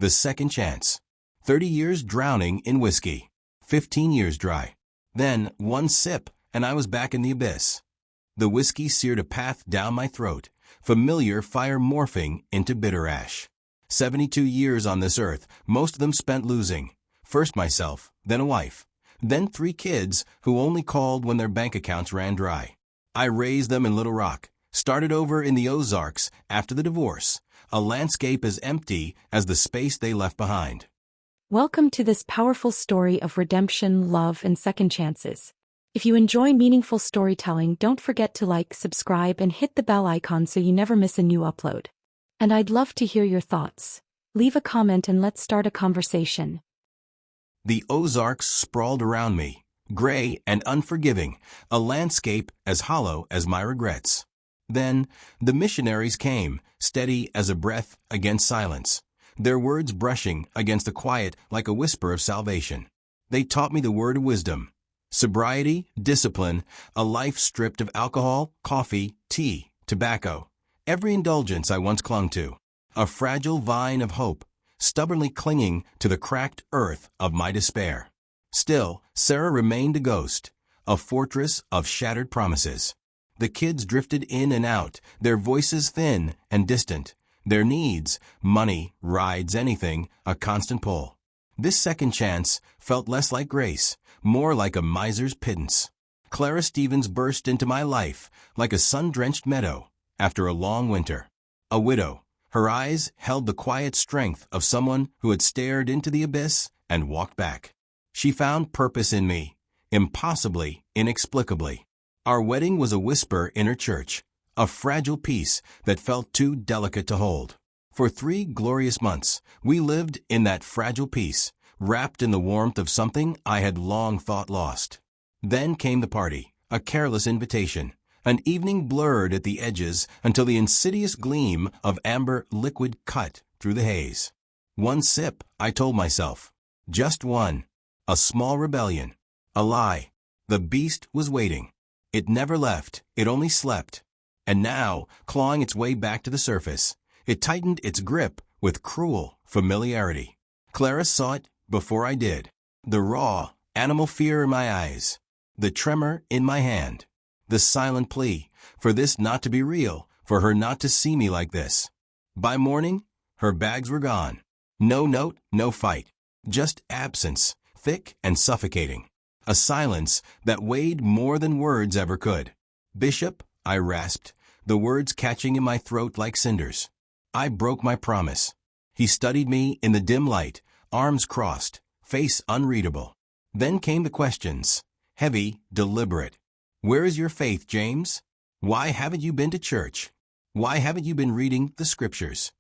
The second chance. 30 years drowning in whiskey. 15 years dry. Then, one sip, and I was back in the abyss. The whiskey seared a path down my throat, familiar fire morphing into bitter ash. 72 years on this earth, most of them spent losing. First myself, then a wife, then 3 kids who only called when their bank accounts ran dry. I raised them in Little Rock, started over in the Ozarks after the divorce, a landscape as empty as the space they left behind. Welcome to this powerful story of redemption, love, and second chances. If you enjoy meaningful storytelling, don't forget to like, subscribe, and hit the bell icon so you never miss a new upload. And I'd love to hear your thoughts. Leave a comment and let's start a conversation. The Ozarks sprawled around me, gray and unforgiving, a landscape as hollow as my regrets. Then, the missionaries came, steady as a breath against silence, their words brushing against the quiet like a whisper of salvation. They taught me the word of wisdom. Sobriety, discipline, a life stripped of alcohol, coffee, tea, tobacco, every indulgence I once clung to. A fragile vine of hope, stubbornly clinging to the cracked earth of my despair. Still, Sarah remained a ghost, a fortress of shattered promises. The kids drifted in and out, their voices thin and distant, their needs, money, rides, anything, a constant pull. This second chance felt less like grace, more like a miser's pittance. Clara Stevens burst into my life like a sun-drenched meadow after a long winter. A widow, her eyes held the quiet strength of someone who had stared into the abyss and walked back. She found purpose in me, impossibly, inexplicably. Our wedding was a whisper in her church, a fragile peace that felt too delicate to hold. For 3 glorious months, we lived in that fragile peace, wrapped in the warmth of something I had long thought lost. Then came the party, a careless invitation, an evening blurred at the edges until the insidious gleam of amber liquid cut through the haze. One sip, I told myself. Just one. A small rebellion. A lie. The beast was waiting. It never left, it only slept. And now, clawing its way back to the surface, it tightened its grip with cruel familiarity. Clara saw it before I did. The raw, animal fear in my eyes. The tremor in my hand. The silent plea, for this not to be real, for her not to see me like this. By morning, her bags were gone. No note, no fight. Just absence, thick and suffocating. A silence that weighed more than words ever could. Bishop, I rasped, the words catching in my throat like cinders. I broke my promise. He studied me in the dim light, arms crossed, face unreadable. Then came the questions, heavy, deliberate. Where is your faith, James? Why haven't you been to church? Why haven't you been reading the scriptures?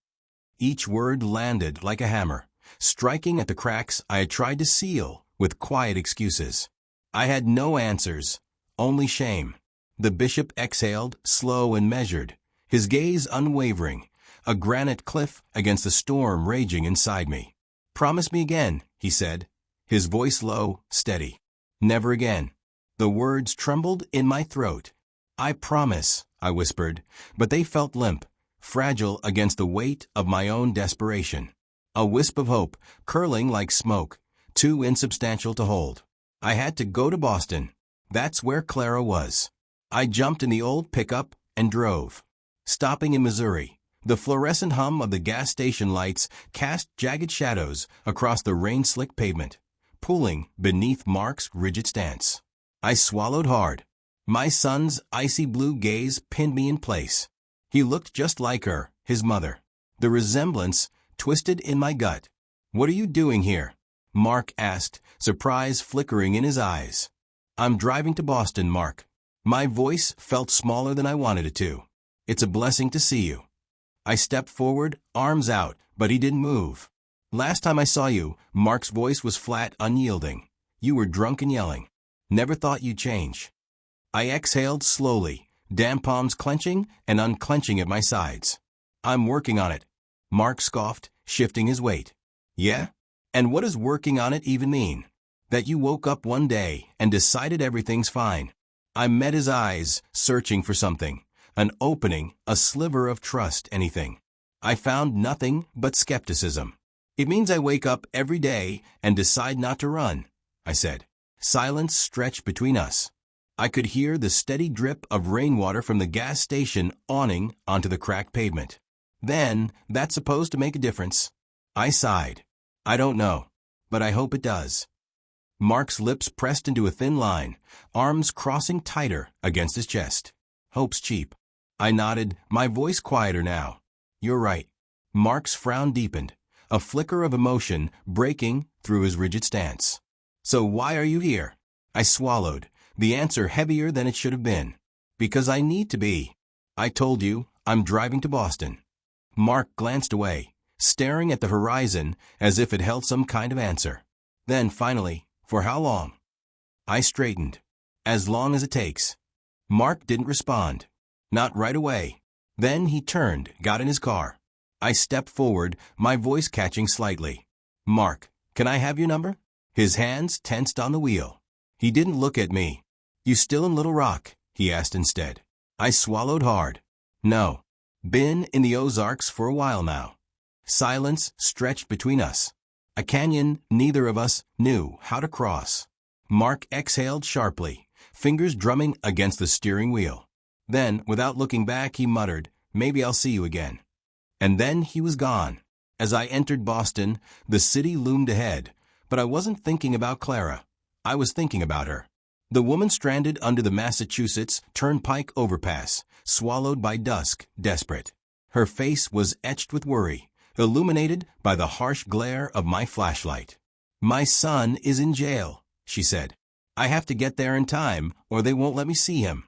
Each word landed like a hammer, striking at the cracks I had tried to seal with quiet excuses. I had no answers, only shame. The bishop exhaled, slow and measured, his gaze unwavering, a granite cliff against the storm raging inside me. Promise me again, he said, his voice low, steady. Never again. The words trembled in my throat. I promise, I whispered, but they felt limp, fragile against the weight of my own desperation. A wisp of hope, curling like smoke, too insubstantial to hold. I had to go to Boston. That's where Clara was. I jumped in the old pickup and drove. Stopping in Missouri, the fluorescent hum of the gas station lights cast jagged shadows across the rain-slicked pavement, pooling beneath Mark's rigid stance. I swallowed hard. My son's icy blue gaze pinned me in place. He looked just like her, his mother. The resemblance twisted in my gut. "What are you doing here?" Mark asked, surprise flickering in his eyes. "I'm driving to Boston, Mark." My voice felt smaller than I wanted it to. "It's a blessing to see you." I stepped forward, arms out, but he didn't move. "Last time I saw you," Mark's voice was flat, unyielding. "You were drunk and yelling. Never thought you'd change." I exhaled slowly, damp palms clenching and unclenching at my sides. "I'm working on it," Mark scoffed, shifting his weight. "Yeah? And what does working on it even mean? That you woke up one day and decided everything's fine?" I met his eyes, searching for something, an opening, a sliver of trust, anything. I found nothing but skepticism. It means I wake up every day and decide not to run, I said. Silence stretched between us. I could hear the steady drip of rainwater from the gas station awning onto the cracked pavement. Then, that's supposed to make a difference. I sighed. I don't know, but I hope it does. Mark's lips pressed into a thin line, arms crossing tighter against his chest. Hope's cheap. I nodded, my voice quieter now. You're right. Mark's frown deepened, a flicker of emotion breaking through his rigid stance. So why are you here? I swallowed, the answer heavier than it should have been. Because I need to be. I told you, I'm driving to Boston. Mark glanced away, staring at the horizon as if it held some kind of answer. Then finally, for how long? I straightened. As long as it takes. Mark didn't respond. Not right away. Then he turned, got in his car. I stepped forward, my voice catching slightly. Mark, can I have your number? His hands tensed on the wheel. He didn't look at me. You still in Little Rock? He asked instead. I swallowed hard. No. Been in the Ozarks for a while now. Silence stretched between us. A canyon neither of us knew how to cross. Mark exhaled sharply, fingers drumming against the steering wheel. Then, without looking back, he muttered, maybe I'll see you again. And then he was gone. As I entered Boston, the city loomed ahead, but I wasn't thinking about Clara. I was thinking about her. The woman stranded under the Massachusetts Turnpike overpass, swallowed by dusk, desperate. Her face was etched with worry, illuminated by the harsh glare of my flashlight. My son is in jail, she said. I have to get there in time, or they won't let me see him.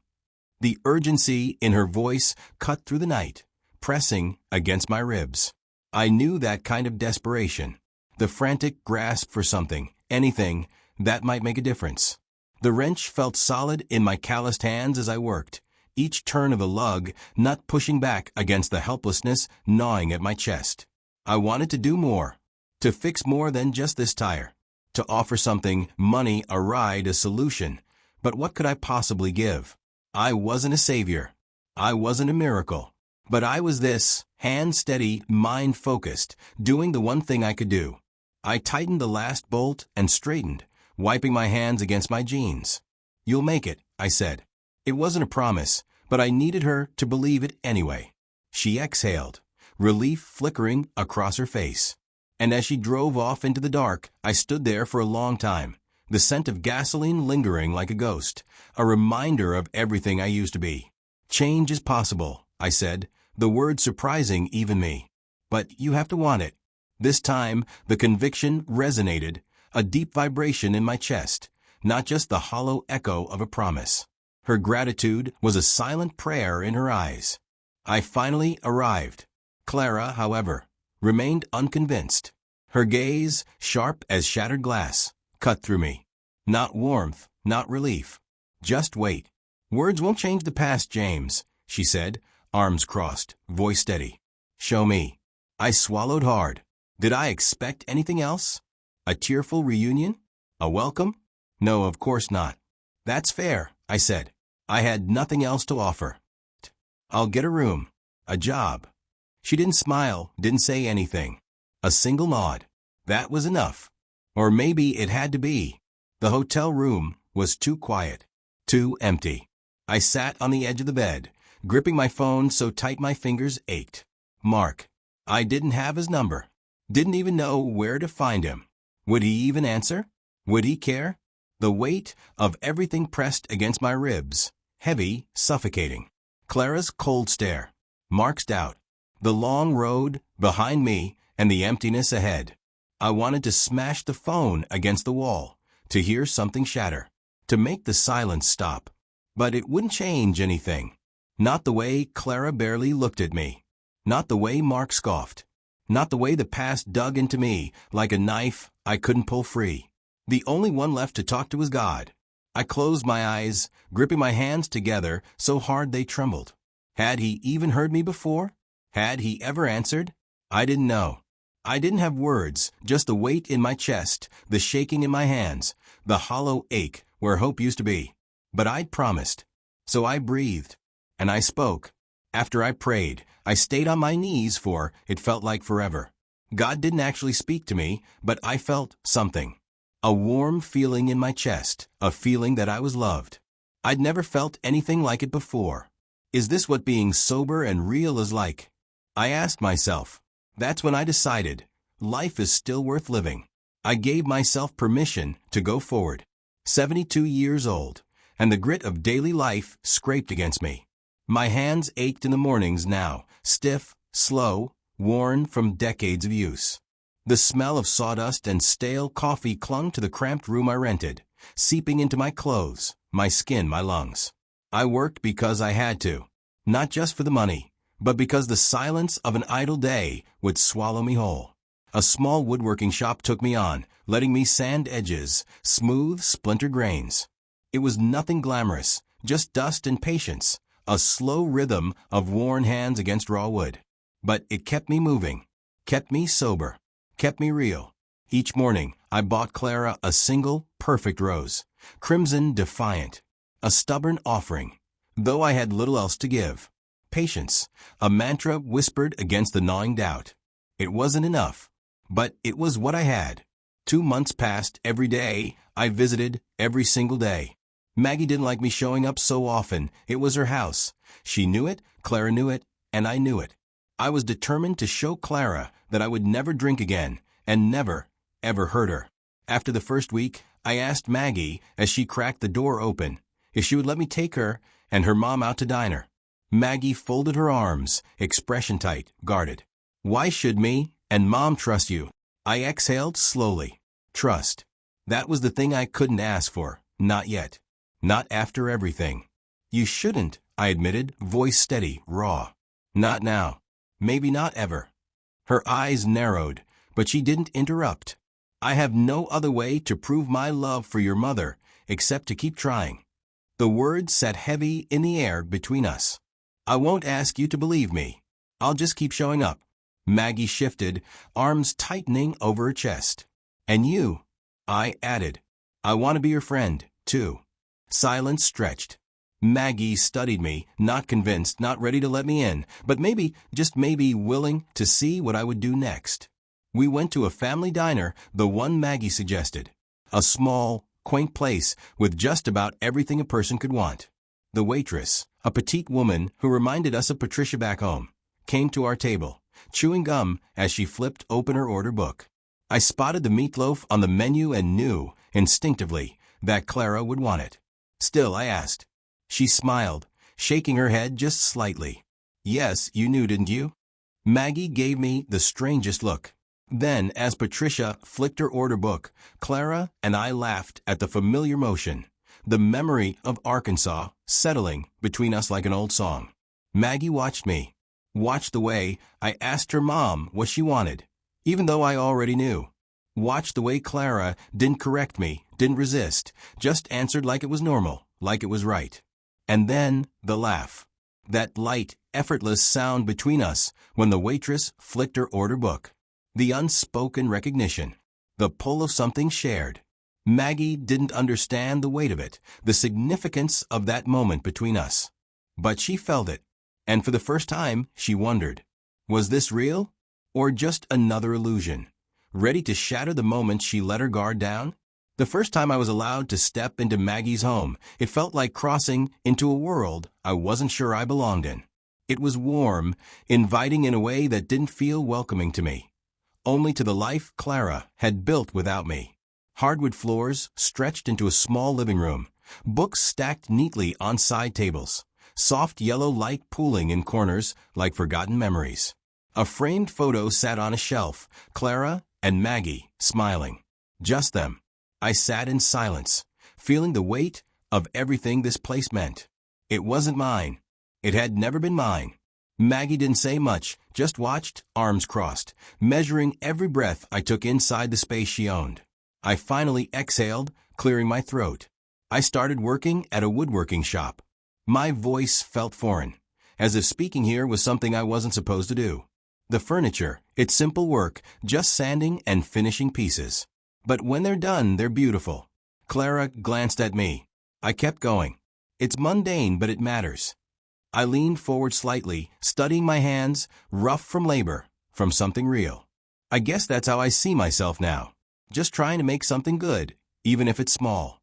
The urgency in her voice cut through the night, pressing against my ribs. I knew that kind of desperation, the frantic grasp for something, anything, that might make a difference. The wrench felt solid in my calloused hands as I worked, each turn of a lug not pushing back against the helplessness gnawing at my chest. I wanted to do more, to fix more than just this tire, to offer something, money, a ride, a solution. But what could I possibly give? I wasn't a savior. I wasn't a miracle. But I was this, hand-steady, mind-focused, doing the one thing I could do. I tightened the last bolt and straightened, wiping my hands against my jeans. You'll make it, I said. It wasn't a promise, but I needed her to believe it anyway. She exhaled, relief flickering across her face. And as she drove off into the dark, I stood there for a long time, the scent of gasoline lingering like a ghost, a reminder of everything I used to be. Change is possible, I said, the word surprising even me. But you have to want it. This time, the conviction resonated, a deep vibration in my chest, not just the hollow echo of a promise. Her gratitude was a silent prayer in her eyes. I finally arrived. Clara, however, remained unconvinced. Her gaze, sharp as shattered glass, cut through me. Not warmth, not relief. Just wait. Words won't change the past, James, she said, arms crossed, voice steady. Show me. I swallowed hard. Did I expect anything else? A tearful reunion? A welcome? No, of course not. That's fair, I said. I had nothing else to offer. I'll get a room. A job. She didn't smile, didn't say anything. A single nod. That was enough. Or maybe it had to be. The hotel room was too quiet, too empty. I sat on the edge of the bed, gripping my phone so tight my fingers ached. Mark. I didn't have his number. Didn't even know where to find him. Would he even answer? Would he care? The weight of everything pressed against my ribs, heavy, suffocating. Clara's cold stare. Mark's doubt. The long road behind me and the emptiness ahead. I wanted to smash the phone against the wall, to hear something shatter, to make the silence stop. But it wouldn't change anything. Not the way Clara barely looked at me. Not the way Mark scoffed. Not the way the past dug into me like a knife I couldn't pull free. The only one left to talk to was God. I closed my eyes, gripping my hands together so hard they trembled. Had he even heard me before? Had he ever answered? I didn't know. I didn't have words, just the weight in my chest, the shaking in my hands, the hollow ache where hope used to be. But I'd promised. So I breathed. And I spoke. After I prayed, I stayed on my knees for, it felt like forever. God didn't actually speak to me, but I felt something. A warm feeling in my chest, a feeling that I was loved. I'd never felt anything like it before. Is this what being sober and real is like? I asked myself. That's when I decided, life is still worth living. I gave myself permission to go forward. 72 years old, and the grit of daily life scraped against me. My hands ached in the mornings now, stiff, slow, worn from decades of use. The smell of sawdust and stale coffee clung to the cramped room I rented, seeping into my clothes, my skin, my lungs. I worked because I had to, not just for the money, but because the silence of an idle day would swallow me whole. A small woodworking shop took me on, letting me sand edges, smooth, splinter grains. It was nothing glamorous, just dust and patience, a slow rhythm of worn hands against raw wood. But it kept me moving, kept me sober, kept me real. Each morning, I bought Clara a single, perfect rose, crimson defiant, a stubborn offering, though I had little else to give. Patience, a mantra whispered against the gnawing doubt. It wasn't enough, but it was what I had. 2 months passed every day. I visited every single day. Maggie didn't like me showing up so often. It was her house. She knew it, Clara knew it, and I knew it. I was determined to show Clara that I would never drink again and never, ever hurt her. After the first week, I asked Maggie, as she cracked the door open, if she would let me take her and her mom out to diner. Maggie folded her arms, expression tight, guarded. Why should me and Mom trust you? I exhaled slowly. Trust. That was the thing I couldn't ask for. Not yet. Not after everything. You shouldn't, I admitted, voice steady, raw. Not now. Maybe not ever. Her eyes narrowed, but she didn't interrupt. I have no other way to prove my love for your mother except to keep trying. The words sat heavy in the air between us. I won't ask you to believe me. I'll just keep showing up. Maggie shifted, arms tightening over her chest. And you, I added. I want to be your friend, too. Silence stretched. Maggie studied me, not convinced, not ready to let me in, but maybe, just maybe, willing to see what I would do next. We went to a family diner, the one Maggie suggested. A small, quaint place with just about everything a person could want. The waitress, a petite woman who reminded us of Patricia back home, came to our table, chewing gum as she flipped open her order book. I spotted the meatloaf on the menu and knew, instinctively, that Clara would want it. Still, I asked. She smiled, shaking her head just slightly. Yes, you knew, didn't you? Maggie gave me the strangest look. Then, as Patricia flicked her order book, Clara and I laughed at the familiar motion, the memory of Arkansas settling between us like an old song. Maggie watched me, watched the way I asked her mom what she wanted, even though I already knew. Watched the way Clara didn't correct me, didn't resist, just answered like it was normal, like it was right. And then the laugh. That light, effortless sound between us when the waitress flicked her order book. The unspoken recognition. The pull of something shared. Maggie didn't understand the weight of it, the significance of that moment between us. But she felt it. And for the first time, she wondered, was this real? Or just another illusion? Ready to shatter the moment she let her guard down? The first time I was allowed to step into Maggie's home, it felt like crossing into a world I wasn't sure I belonged in. It was warm, inviting in a way that didn't feel welcoming to me. Only to the life Clara had built without me. Hardwood floors stretched into a small living room, books stacked neatly on side tables, soft yellow light pooling in corners like forgotten memories. A framed photo sat on a shelf, Clara and Maggie smiling. Just them. I sat in silence, feeling the weight of everything this place meant. It wasn't mine. It had never been mine. Maggie didn't say much, just watched, arms crossed, measuring every breath I took inside the space she owned. I finally exhaled, clearing my throat. I started working at a woodworking shop. My voice felt foreign, as if speaking here was something I wasn't supposed to do. The furniture, it's simple work, just sanding and finishing pieces. But when they're done, they're beautiful. Clara glanced at me. I kept going. It's mundane, but it matters. I leaned forward slightly, studying my hands, rough from labor, from something real. I guess that's how I see myself now. Just trying to make something good, even if it's small.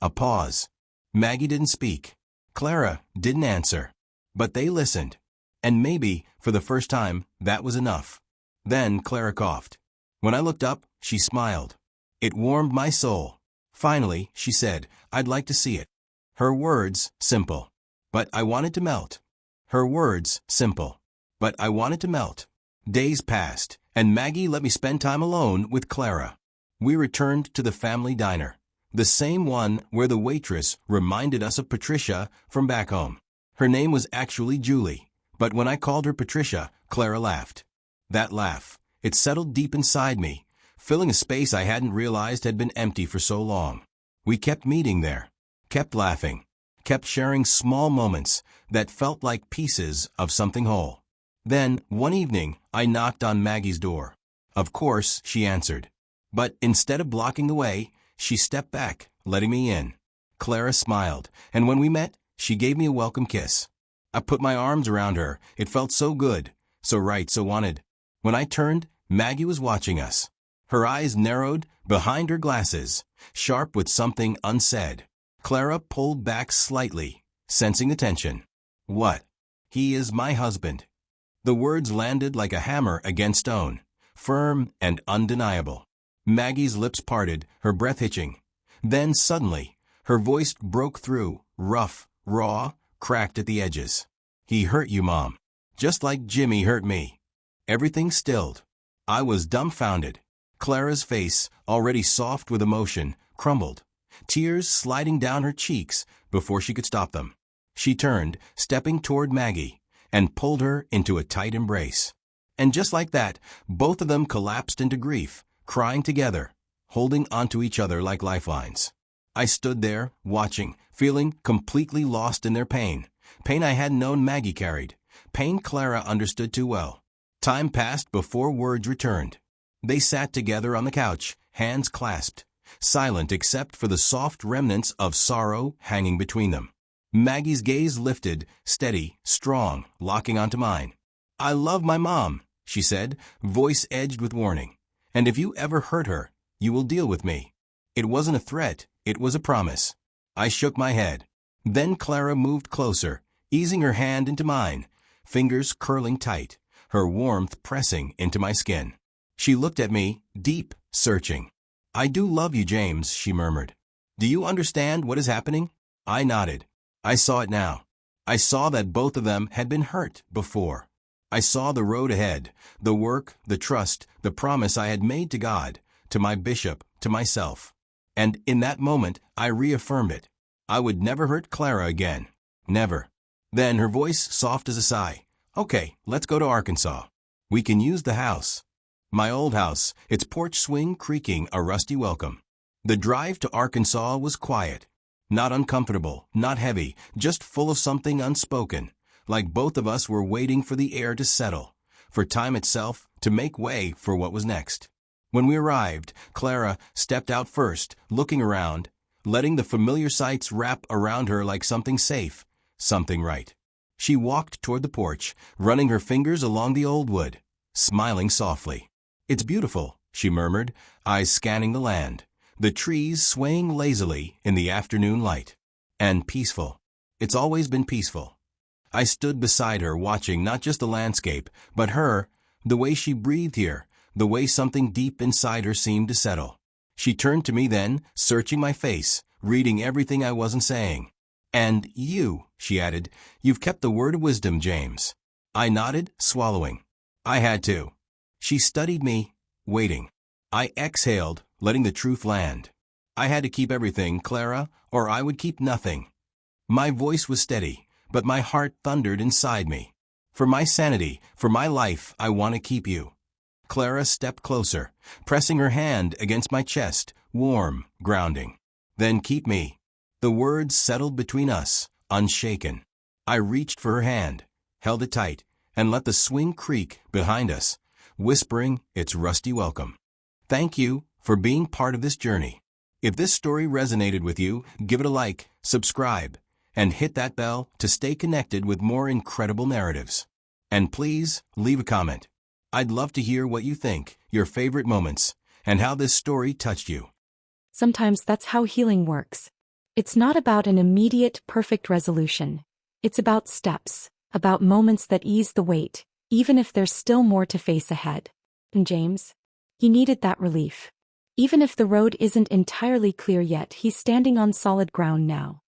A pause. Maggie didn't speak. Clara didn't answer. But they listened. And maybe, for the first time, that was enough. Then Clara coughed. When I looked up, she smiled. It warmed my soul. Finally, she said, "I'd like to see it." Her words, simple. But I wanted to melt. Her words, simple. But I wanted to melt. Days passed, and Maggie let me spend time alone with Clara. We returned to the family diner, the same one where the waitress reminded us of Patricia from back home. Her name was actually Julie, but when I called her Patricia, Clara laughed. That laugh, it settled deep inside me, filling a space I hadn't realized had been empty for so long. We kept meeting there, kept laughing, kept sharing small moments that felt like pieces of something whole. Then, one evening, I knocked on Maggie's door. Of course, she answered. But instead of blocking the way, she stepped back, letting me in. Clara smiled, and when we met, she gave me a welcome kiss. I put my arms around her. It felt so good, so right, so wanted. When I turned, Maggie was watching us. Her eyes narrowed behind her glasses, sharp with something unsaid. Clara pulled back slightly, sensing the tension. "What?" "He is my husband." The words landed like a hammer against stone, firm and undeniable. Maggie's lips parted, her breath hitching. Then suddenly, her voice broke through, rough, raw, cracked at the edges. "He hurt you, Mom. Just like Jimmy hurt me." Everything stilled. I was dumbfounded. Clara's face, already soft with emotion, crumbled, tears sliding down her cheeks before she could stop them. She turned, stepping toward Maggie, and pulled her into a tight embrace. And just like that, both of them collapsed into grief, crying together, holding onto each other like lifelines. I stood there, watching, feeling completely lost in their pain. Pain I hadn't known Maggie carried. Pain Clara understood too well. Time passed before words returned. They sat together on the couch, hands clasped, silent except for the soft remnants of sorrow hanging between them. Maggie's gaze lifted, steady, strong, locking onto mine. "I love my mom," she said, voice edged with warning. "And if you ever hurt her, you will deal with me." It wasn't a threat, it was a promise. I shook my head. Then Clara moved closer, easing her hand into mine, fingers curling tight, her warmth pressing into my skin. She looked at me, deep, searching. "I do love you, James," she murmured. "Do you understand what is happening?" I nodded. I saw it now. I saw that both of them had been hurt before. I saw the road ahead, the work, the trust, the promise I had made to God, to my bishop, to myself. And in that moment, I reaffirmed it. I would never hurt Clara again. Never. Then her voice soft as a sigh. "Okay, let's go to Arkansas. We can use the house." My old house, its porch swing creaking a rusty welcome. The drive to Arkansas was quiet. Not uncomfortable, not heavy, just full of something unspoken, like both of us were waiting for the air to settle, for time itself to make way for what was next. When we arrived, Clara stepped out first, looking around, letting the familiar sights wrap around her like something safe, something right. She walked toward the porch, running her fingers along the old wood, smiling softly. "It's beautiful," she murmured, eyes scanning the land, the trees swaying lazily in the afternoon light. "And peaceful. It's always been peaceful." I stood beside her, watching not just the landscape, but her, the way she breathed here, the way something deep inside her seemed to settle. She turned to me then, searching my face, reading everything I wasn't saying. "And you," she added, "you've kept the word of wisdom, James." I nodded, swallowing. I had to. She studied me, waiting. I exhaled, letting the truth land. I had to keep everything, Clara, or I would keep nothing. My voice was steady, but my heart thundered inside me. "For my sanity, for my life, I want to keep you." Clara stepped closer, pressing her hand against my chest, warm, grounding. "Then keep me." The words settled between us, unshaken. I reached for her hand, held it tight, and let the swing creak behind us, whispering its rusty welcome. Thank you for being part of this journey. If this story resonated with you, give it a like, subscribe, and hit that bell to stay connected with more incredible narratives. And please, leave a comment. I'd love to hear what you think, your favorite moments, and how this story touched you. Sometimes that's how healing works. It's not about an immediate, perfect resolution. It's about steps, about moments that ease the weight, even if there's still more to face ahead. And James? He needed that relief. Even if the road isn't entirely clear yet, he's standing on solid ground now.